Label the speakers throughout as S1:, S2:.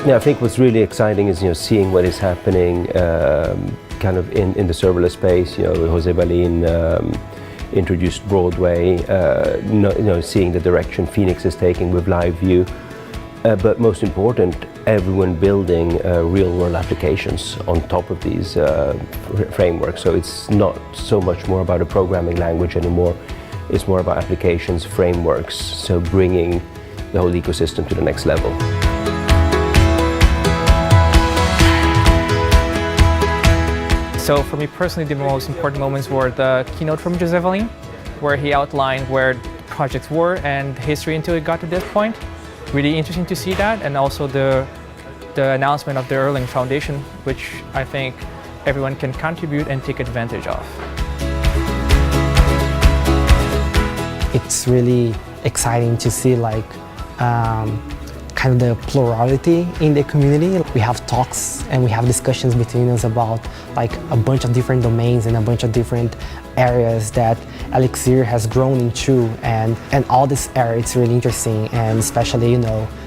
S1: Yeah, I think what's really exciting is seeing what is happening kind of in the serverless space. Jose Balin introduced Broadway. Seeing the direction Phoenix is taking with Live View. But most important, everyone building real-world applications on top of these frameworks. So it's not so much more about a programming language anymore. It's more about applications, frameworks, so bringing the whole ecosystem to the next level.
S2: So for me personally, the most important moments were the keynote from Jose Balin, where he outlined where projects were and the history until it got to this point. Really interesting to see that, and also the announcement of the Erlang Foundation, which I think everyone can contribute and take advantage of.
S3: It's really exciting to see kind of the plurality in the community. We have talks and we have discussions between us about a bunch of different domains and a bunch of different areas that Elixir has grown into, and all this area, it's really interesting, and especially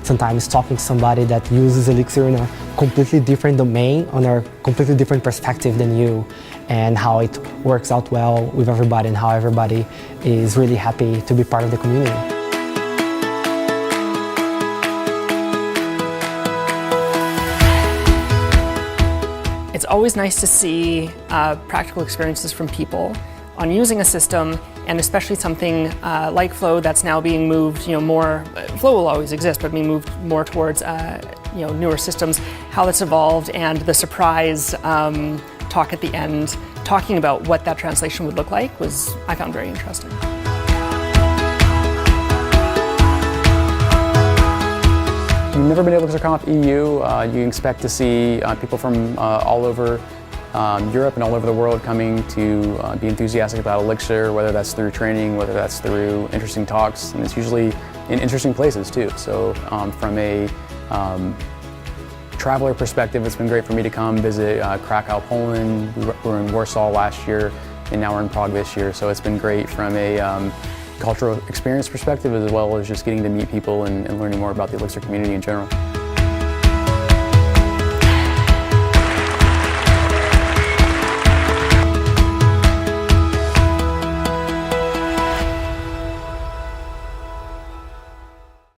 S3: sometimes talking to somebody that uses Elixir in a completely different domain, on a completely different perspective than you, and how it works out well with everybody and how everybody is really happy to be part of the community.
S4: It's always nice to see practical experiences from people on using a system, and especially something like Flow that's now being moved, more. Flow will always exist, but being moved more towards newer systems. How that's evolved, and the surprise talk at the end, talking about what that translation would look like, I found very interesting.
S5: If you've never been to ElixirConf EU, you can expect to see people from all over Europe and all over the world coming to be enthusiastic about Elixir, whether that's through training, whether that's through interesting talks, and it's usually in interesting places too. So from a traveler perspective, it's been great for me to come visit Krakow, Poland. We were in Warsaw last year, and now we're in Prague this year. So it's been great from a cultural experience perspective, as well as just getting to meet people and learning more about the Elixir community in general.